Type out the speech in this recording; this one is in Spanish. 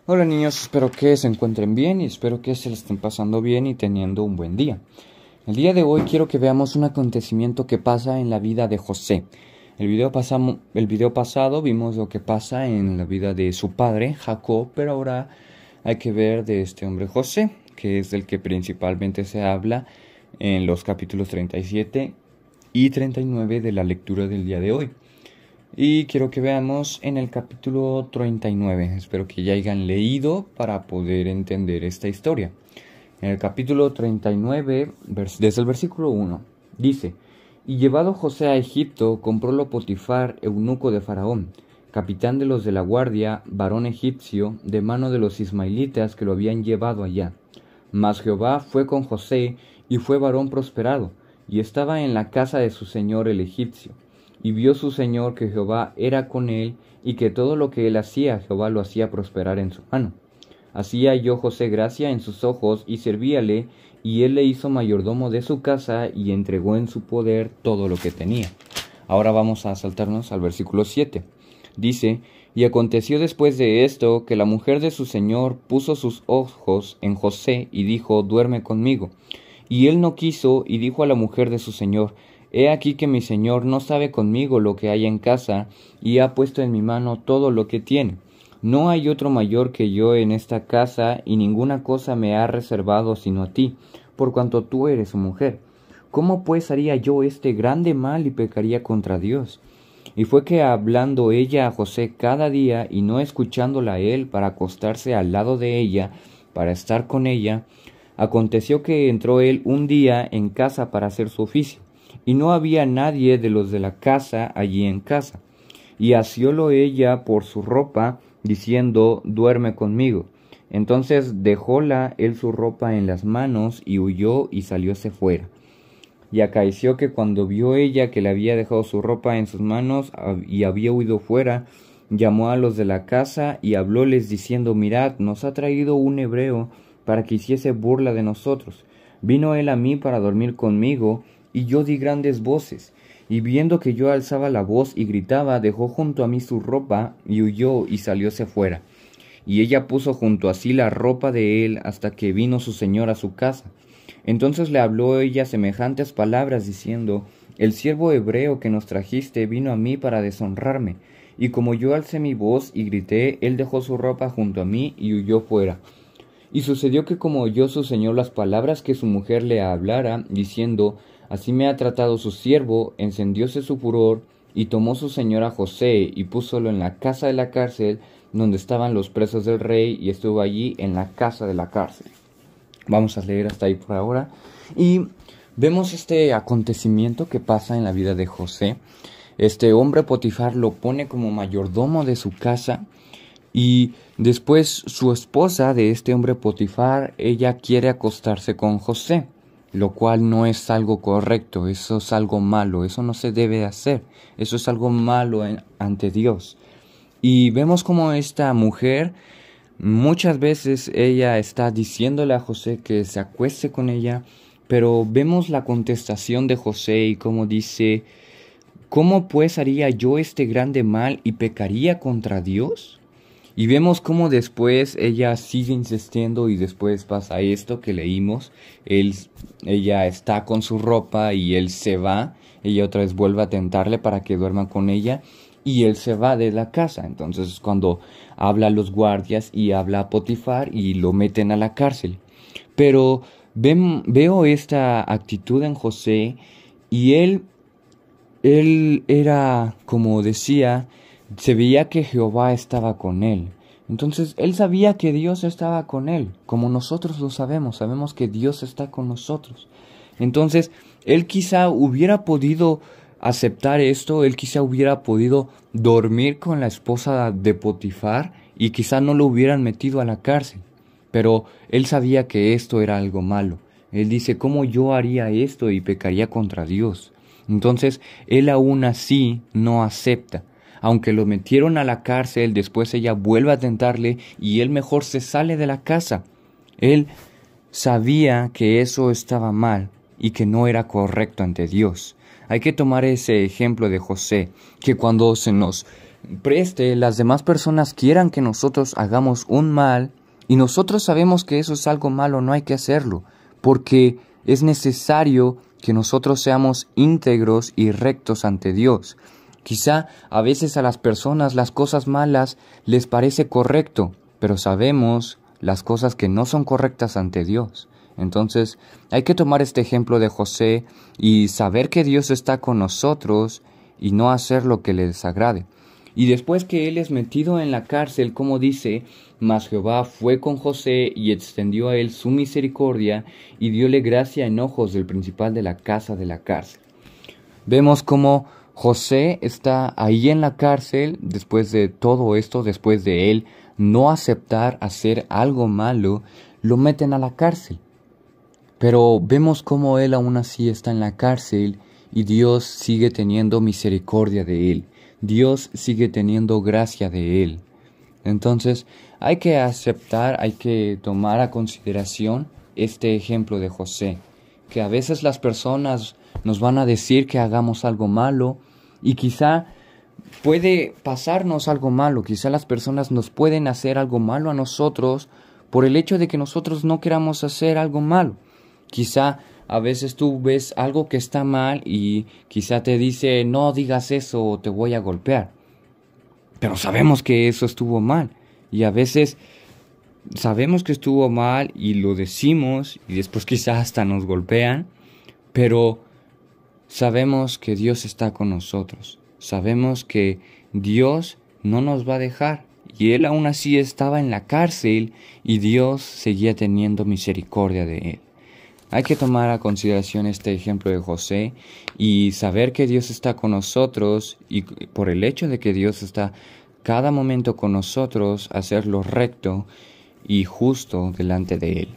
Hola niños, espero que se encuentren bien y espero que se les estén pasando bien y teniendo un buen día. El día de hoy quiero que veamos un acontecimiento que pasa en la vida de José. El video pasado vimos lo que pasa en la vida de su padre, Jacob, pero ahora hay que ver de este hombre José, que es del que principalmente se habla en los capítulos 37 y 39 de la lectura del día de hoy. Y quiero que veamos en el capítulo 39. Espero que ya hayan leído para poder entender esta historia. En el capítulo 39, desde el versículo 1, dice: Y llevado José a Egipto, comprólo Potifar, eunuco de Faraón, capitán de los de la guardia, varón egipcio, de mano de los ismaelitas que lo habían llevado allá. Mas Jehová fue con José, y fue varón prosperado, y estaba en la casa de su señor el egipcio. Y vio su señor que Jehová era con él, y que todo lo que él hacía, Jehová lo hacía prosperar en su mano. Así halló José gracia en sus ojos, y servíale, y él le hizo mayordomo de su casa, y entregó en su poder todo lo que tenía. Ahora vamos a saltarnos al versículo 7. Dice: Y aconteció después de esto, que la mujer de su señor puso sus ojos en José, y dijo: Duerme conmigo. Y él no quiso, y dijo a la mujer de su señor: He aquí que mi señor no sabe conmigo lo que hay en casa, y ha puesto en mi mano todo lo que tiene. No hay otro mayor que yo en esta casa, y ninguna cosa me ha reservado sino a ti, por cuanto tú eres su mujer. ¿Cómo pues haría yo este grande mal y pecaría contra Dios? Y fue que hablando ella a José cada día, y no escuchándola a él para acostarse al lado de ella, para estar con ella, aconteció que entró él un día en casa para hacer su oficio, y no había nadie de los de la casa allí en casa. Y asiólo ella por su ropa, diciendo: Duerme conmigo. Entonces dejóla él su ropa en las manos, y huyó y salióse fuera. Y acaeció que cuando vio ella que le había dejado su ropa en sus manos y había huido fuera, llamó a los de la casa y hablóles diciendo: Mirad, nos ha traído un hebreo para que hiciese burla de nosotros. Vino él a mí para dormir conmigo, y yo di grandes voces, y viendo que yo alzaba la voz y gritaba, dejó junto a mí su ropa, y huyó y salióse fuera. Y ella puso junto a sí la ropa de él hasta que vino su señor a su casa. Entonces le habló ella semejantes palabras, diciendo: El siervo hebreo que nos trajiste vino a mí para deshonrarme. Y como yo alcé mi voz y grité, él dejó su ropa junto a mí y huyó fuera. Y sucedió que como oyó su señor las palabras que su mujer le hablara, diciendo: Así me ha tratado su siervo, encendióse su furor, y tomó su señor a José, y púsolo en la casa de la cárcel, donde estaban los presos del rey, y estuvo allí en la casa de la cárcel. Vamos a leer hasta ahí por ahora. Y vemos este acontecimiento que pasa en la vida de José. Este hombre Potifar lo pone como mayordomo de su casa, y después su esposa de este hombre Potifar, ella quiere acostarse con José, lo cual no es algo correcto, eso es algo malo, eso no se debe de hacer, eso es algo malo ante Dios. Y vemos como esta mujer, muchas veces ella está diciéndole a José que se acueste con ella, pero vemos la contestación de José y como dice: ¿Cómo pues haría yo este grande mal y pecaría contra Dios? Y vemos cómo después ella sigue insistiendo y después pasa esto que leímos. Ella está con su ropa y él se va. Ella otra vez vuelve a tentarle para que duerma con ella y él se va de la casa. Entonces cuando habla a los guardias y habla a Potifar y lo meten a la cárcel. Pero veo esta actitud en José y él era, como decía, se veía que Jehová estaba con él. Entonces él sabía que Dios estaba con él, como nosotros lo sabemos que Dios está con nosotros. Entonces él quizá hubiera podido aceptar esto, él quizá hubiera podido dormir con la esposa de Potifar y quizá no lo hubieran metido a la cárcel. Pero él sabía que esto era algo malo. Él dice: ¿cómo yo haría esto y pecaría contra Dios? Entonces él aún así no acepta. Aunque lo metieron a la cárcel, después ella vuelve a tentarle y él mejor se sale de la casa. Él sabía que eso estaba mal y que no era correcto ante Dios. Hay que tomar ese ejemplo de José, que cuando se nos preste, las demás personas quieran que nosotros hagamos un mal, y nosotros sabemos que eso es algo malo, no hay que hacerlo, porque es necesario que nosotros seamos íntegros y rectos ante Dios. Quizá a veces a las personas las cosas malas les parece correcto, pero sabemos las cosas que no son correctas ante Dios. Entonces hay que tomar este ejemplo de José y saber que Dios está con nosotros y no hacer lo que le desagrade. Y después que él es metido en la cárcel, como dice, mas Jehová fue con José y extendió a él su misericordia y dióle gracia en ojos del principal de la casa de la cárcel. Vemos cómo José está ahí en la cárcel después de todo esto, después de él no aceptar hacer algo malo, lo meten a la cárcel. Pero vemos cómo él aún así está en la cárcel y Dios sigue teniendo misericordia de él. Dios sigue teniendo gracia de él. Entonces hay que aceptar, hay que tomar a consideración este ejemplo de José, que a veces las personas nos van a decir que hagamos algo malo y quizá puede pasarnos algo malo, quizá las personas nos pueden hacer algo malo a nosotros por el hecho de que nosotros no queramos hacer algo malo. Quizá a veces tú ves algo que está mal y quizá te dice no digas eso o te voy a golpear. Pero sabemos que eso estuvo mal y a veces sabemos que estuvo mal y lo decimos y después quizá hasta nos golpean, pero sabemos que Dios está con nosotros. Sabemos que Dios no nos va a dejar y él aún así estaba en la cárcel y Dios seguía teniendo misericordia de él. Hay que tomar a consideración este ejemplo de José y saber que Dios está con nosotros y por el hecho de que Dios está cada momento con nosotros, hacer lo recto y justo delante de Él.